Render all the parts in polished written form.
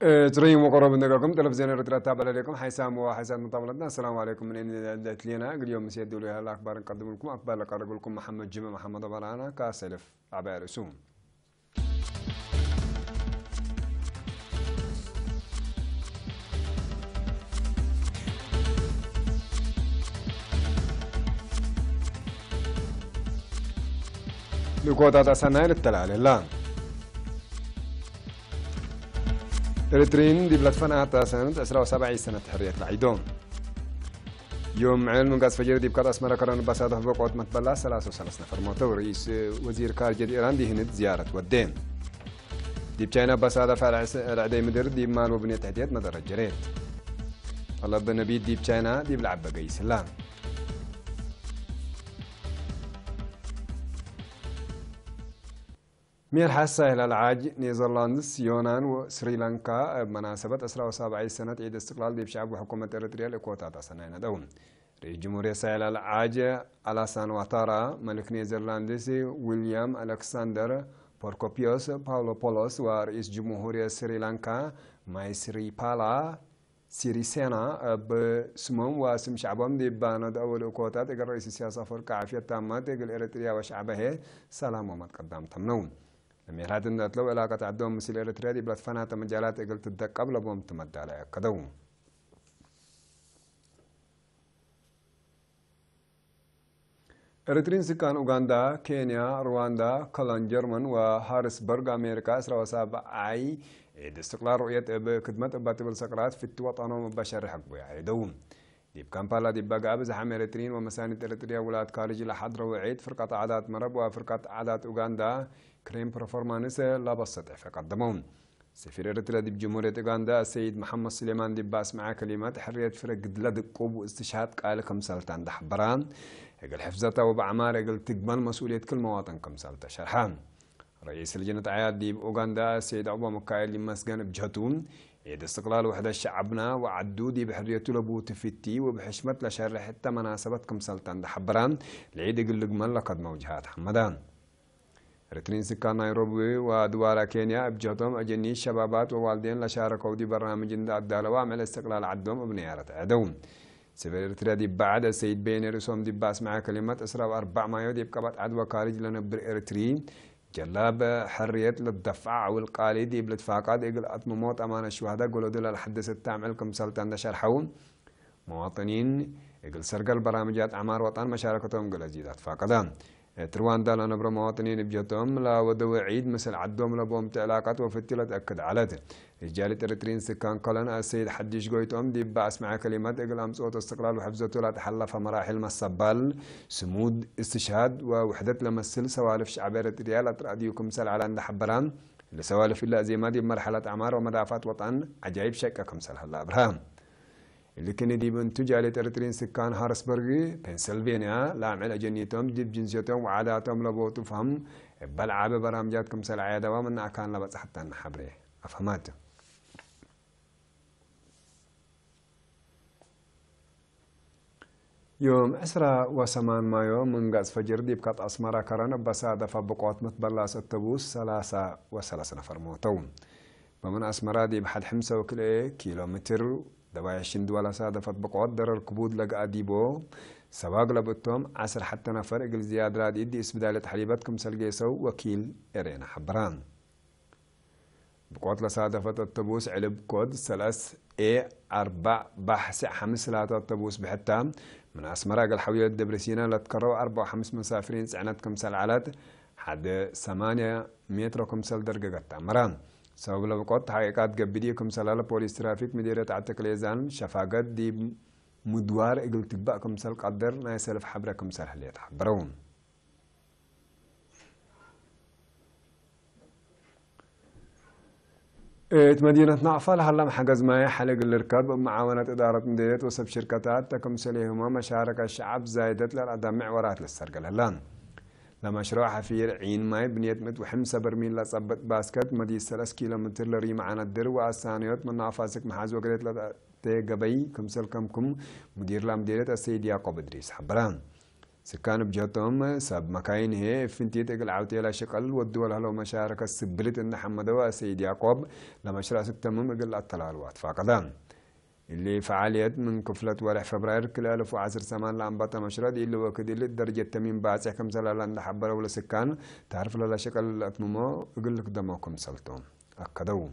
تريم وقرب نقولكم تلفزيون الرترا تابع عليكم حيسام وحيسام مطابلتنا. السلام عليكم من لينا اليوم مسيد دولي الأخبار نقدم لكم أخبار لقرب لكم محمد جمع محمد برانا كاسلف عباء رسوم. لقوة سنة للتلال لا إريترين دي بلاد فناتا سنة 17 سنة تحرية العيدون. يوم علم من قاس فجر دي بقات أسمرة كران بساده بقوة متبلا 33 نفر موتو رئيس وزير خارجية إيران دي هند زيارة والدين. دي بچاينا بساده فعل العدي مدر دي مال وبنية تهديد مدر الجريت. الله بنبي دي بچاينا دي بلعب بقى سلام. مير حاسة إلى العاج نيذرلاندس يونان وسريلانكا بمناسبة 17 سنة عيد استقلال دي بشعب وحكومة إريتريا لكوتا سنين دوم. رئيس جمهورية إلى العاج ألاسان واتارا ملك نيذرلاندس ويليام ألكسندر بوركوبيوس باولوبولوس ورئيس جمهورية سريلانكا مايسريبالا سيريسينا بسمهم واسم شعبهم دي باند أول كوتات إقل رئيس السياسة فرق عافية تامات إقل إريتريا وشعبه سلام وما تقدم تمنون. لما يراد أن تلو علاقة عدوم مسيل إريتريا دي بلاد فنات مجالات إقل تدق قبل بوم تمد على كدوم. إريترين سكان أوغندا، كينيا، رواندا، كولون، جرمن وهارسبرغ أمريكا أسرى وساب عي استقلال رؤية بخدمة باتبل سقرات في الوطن مباشر حق دوم. دي بكامبالا دي بقى بزحام إريترين ومساند إريتريا ولاد خارجي لحضر وعيد فرقة عادات مرب وفرقة عادات أوغندا كريم برفورمانس لا بسطع فقدمون. سفير إريتريا دي بجمهورية أوغندا السيد محمد سليمان دي باس مع كلمات حرية فرق قدلة قوب واستشهاد قال كمسالتان دحبران اقل حفظتها وبعمار اقل تقبل مسؤولية كل مواطن كمسالتا شرحان. رئيس لجنة عياد دي بأوغندا السيد عبو مكايل مسجن بجهتون عيد استقلال وحدة شعبنا وعدو دي بحريته لبو تفتي وبحشمت لشرح حتى مناسبة كمسالتان دحبران العيد اقل لقمال لقد موجهات حمدان. إريترين سكان نيروبي ودوارا كينيا بجهتهم أجني الشبابات ووالدين لشاركوا دي برنامج الدالة وعمل استقلال عدوم بنيارة عدوم. سفير إريتريا دي بعد السيد بيني رسوم دي باس مع كلمات أسرى 4 مايو دي بقبات عدوى خارج لنبر إريتري جلاب حرية للدفع والقالي دي بالاتفاقات يقل أطمموت أمان الشهداء قولوا دول الحدث التعمل كمسالتان دا شرحون مواطنين يقل سرق البرامجات أعمار وطن مشاركتهم قل أزيدات فاقدان. ترواندا لنبر مواطنين بجتهم لا ودو عيد مثل عدوم لبوم تعلاقات وفتلة تأكد علته. رجالة إريترين سكان قلن السيد حديش قويتهم دي بأس مع كلمات إقل أمسوت استقلال وحفظته لا تحلف مراحل مصبال سمود استشهاد ووحدة لمسل سوالف شعب إريتريا لا تراديوكم سل على عند حبران لسوالف إلا زي ما دي بمرحلة أعمار ومدافعات وطن عجائب شكا كمسل هلا أبراهام. اللي كان دي بنتج على إريترين سكان هارسبرغ بنسلفانيا لا عمل أجنيتهم دي بجنسيتهم وعاداتهم لبو تفهم بلعب برامجات كمسل عيادة ومن أكان لبس حتى نحبره أفهمات. يوم 10 مايو من قاس فجر دي بقات أسمرة كران بسادة فبقوات متبلاس التبوس 33 نفر موتون. ومن أسمرة دي بحد 5 كيلومتر دواعي شند ولا سادة فبقوات در الكبود لقا ديبو سواق لبتهم 10 حتى نفر إقل زياد راد إدي إسبدالة حليباتكم سلقيسو وكيل إرينا حبران. بقوات لسادة التبوس علب كود 3A4 بحث 5 لا التبوس بحتى من أسمرة قال حوية دبرسينا لا تكرروا 4 و5 مسافرين سعنات كمسال علات حد 8 متر كمسال درجة تمران. سبب لبقوات حقيقات قبدي كمسال على بوليس ترافيك مديرية عتق ليزان شفاقات دي مدوار إقل تبقى كمسال قدر نايسلف حبرة كمسال حليت حبرون. مدينة نعفل هلا محجز ماي حلق الركاب معاونة إدارة مديرية وسب شركات تكمسليهما مشاركة الشعب زايدت للأداء معورات للسرقة الهلان. لمشروع حفير عين ماي بنية وحمسة برميل لصبت باسكت مدي 3 كيلومتر لري معانا الدر وأسانيوت من نافاسك محاز وقريت لتقبي كمسل كمكم مدير لمديرية السيد يعقوب إدريس حبران. سكان بجهتهم سب مكاين هي فنتي تقل عوتي لا شقل والدول هلو مشاركة السبلت إن حمد وسيد يعقوب لما شرع ستمم قل التلالوات فقدام اللي فعاليات من كفلة ورح فبراير كل 1010 سمان لأنباتا مشرد اللي وكد اللي درجة تمين باعث كم سلا لان حبر ولا سكان تعرف لا شكل أتممو يقول لك دموكم سلطون أكدو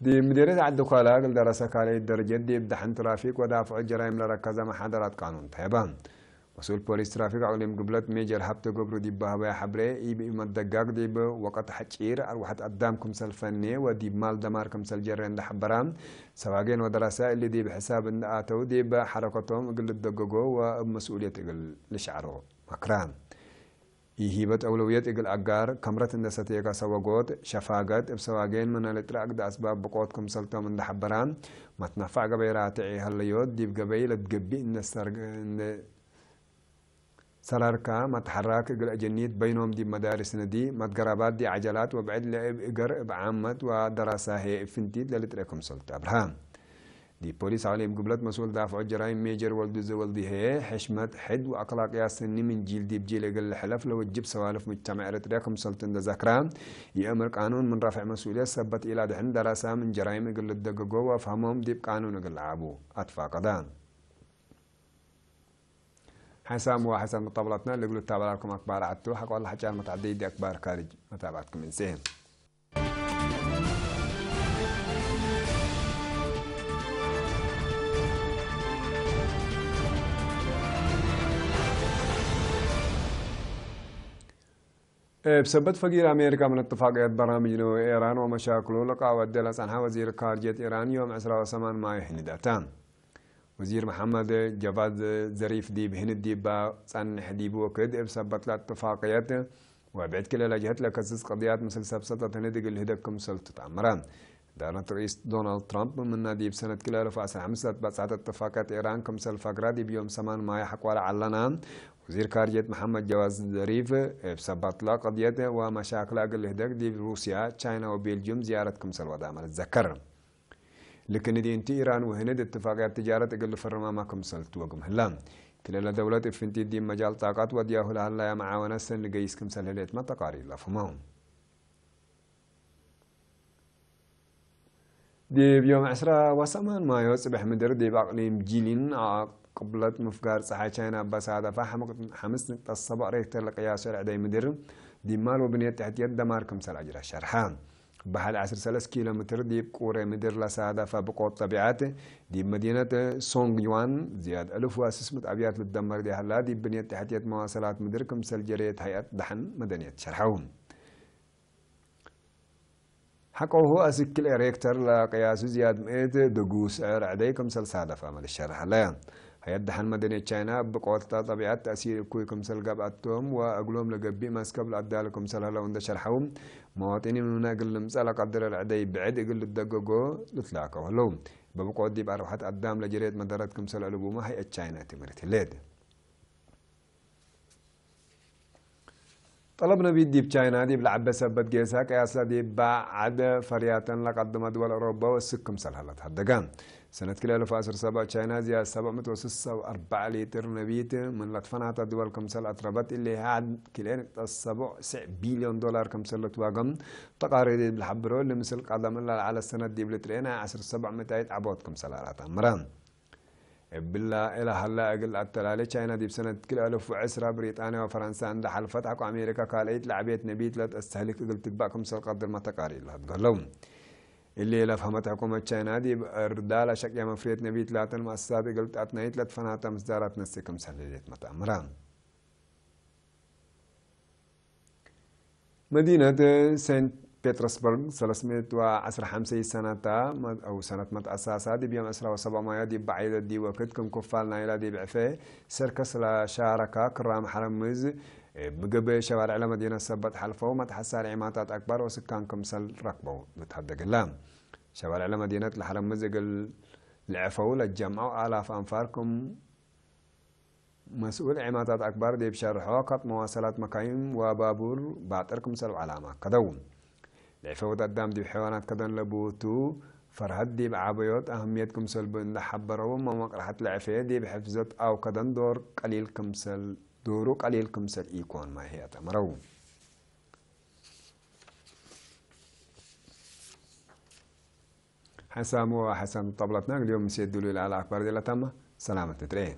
دي مديرية الدخلاء قل دراسة كالي الدرجة دي بدحن ترافيك ودافع الجرائم لركزة محاضرات قانون تهبان مسؤول بوليس ترافيك علم قبلت ميجر هبت قبرو دي بها حبري يبي مدقاق دي وقت حجير أروحت قدامكم سلفني ودي مال دماركم سلجرين لحبرام سواقين ودراسة اللي دي بحساب ان آتو دي بحركتهم قل الدقاقو ومسؤولية قل لشعرو مكران يهيبت أولويات إقل أقار كمرة النساتيقا سواقوت شفاقات بسواقين من الاتراق دا أسباب بقوتكم سلطة من دحبران ما تنفع قبيراتي هالليوت دي بقبيلة تقبي إن سراركا ما تحرك إقل أجنيت بينهم دي مدارس ندي ما تقربات دي عجلات وبعد لعب إقر بعامة ودراسة هي فنتيد للاتراكم سلطة أبرهام دي بوليس عليهم قبلت مسؤول دافع الجرائم ميجر والدوز والدي هي حشمت حد واقلاق ياسني من جيل دي بجيل يقل الحلف لو تجيب سوالف مجتمع اريتريا سلطن ذكران يأمر قانون من رفع مسؤولية سبت الى دحين دراسة من جرائم يقل الدققو وفهمهم دي بقانون يقل عابو اتفا قدان حسام وحسن مطابلتنا اللي يقولوا تابع لكم اخبار عدتو حق والله حجان متعدي دي اخبار خارج متابعتكم من سهم بسبب فقير أمريكا من اتفاقيات برامج نووية إيران ومشاكله لقى ودلس عنها وزير خارجية إيران يوم 10 ما يحنداتان وزير محمد جواد ظريف دي بهند دي با صن حديب وكد بسبب الاتفاقيات وبعد كل لجهات لكسس قضيات مثل سبسطة هندق الهدكم سلطة عمران دارت رئيس دونالد ترامب من نادي بسنة كل 2005 بسعة اتفاقات إيران كمسل فقرادي بيوم 8 ما يحقوا علنا وزير خارجية محمد جواد ظريف بسبب لا قضيته ومشاكل أقل هدك دي روسيا تشاينا وبيلجيوم زيارة كمسل ودامر تذكر لكن دي انت إيران وهند اتفاقات تجارة أقل فرما ما كمسل توقم هلام كلا دولة افنتي دي مجال طاقات ودياه لها يا معاونة سن لقيس كمسل هليت ما تقاري الله فماهم دي بيوم 10 ما يصبح مدر دي بأقليم جيلين قبلت مفقار صحة تشاينا بسادة حمس الصبع ريكتر لقياس العدي مدر دي مال وبنية تحتية دمار كمسل أجرى شرحان بحال 10 كيلومتر دي بقورة مدر لسادة فبقوة طبيعات دي مدينة سونغ يوان زياد 1600 أبيات للدمر دي هلا دي بنية تحتية مواصلات مدر كمسل جريت هيئة دحن مدنية شرحون حقه هو أسكل ريكتر لقياس زياد مئة دقوس عدي كمسل سادة فامل الشرح لا هيدحن مدنية تشاينا بقوة طبيعات تأثير كوي كمسل قبعتهم وأقولهم لقبي ماسكب لأدال كمسل هلا وند شرحهم مواطنين من هناك المسألة قدر العدي بعد يقول الدقوقو لطلاقه هلو بقوة دي بأروحات قدام لجريت مدارات كمسل ألبوما هي تشاينا تمرت الليد طلبنا بيدي بتشاينا دي بلعب سبت جيسا قياسا دي بعد فرياتن لقدم دول أوروبا والسكم سلهلت هدقان سنة كل 2007 تشاينا زي 704 لتر نبيت من لطفنات دول كمسل أطربت اللي هاد كلين 7 بليون دولار كمسل لتواقم تقارير دي بالحبرو اللي مثل قدم الله على السنة دي بلترين 10 عبوت كمسل على مران بالله إلى هلا أقل التلالي تشاينا دي بسنة كل 1010 بريطانيا وفرنسا عند حلفت حق أمريكا قالت لعبيت نبيت لا تستهلك قلت تتبعكم سل قدر ما تقاري لها تقولون اللي لفهمت حكومة تشاينا دي بردالة شكيا مفريت نبيت لا المؤسسات قلت أتنيت لا تفناتا مصدارات نسيكم سهليت متأمران مدينة سنت بيترسبرغ 315 سنة أو سنة متأساسة دي بيوم 17 مايو دي بعيدة دي وقتكم كفالنا إلى دي بعفة سيركس لشاركة كرام حرمز بقبل شوارع مدينة سبت حلفه ومتحسر عماتات أكبر وسكانكم سل ركبوا بتهدق اللام شوارع مدينة الحرمز قل العفو للجمع آلاف أنفاركم مسؤول عماتات أكبر دي بشرحوا قط مواصلات مكاين وبابور باطركم سلو علامة كدوم العفو قدام دي حيوانات كدن لبوتو فرهد دي بعبيوت أهمية كمسل بإن حبروا ما مقرحة العفية دي بحفظت أو كدن دور قليل كمسل دورو قليل كمسل إيكون ما هي تمرو حسامو حسن طبلتنا اليوم سيدوا لي على أكبر دي لتما سلامة ترين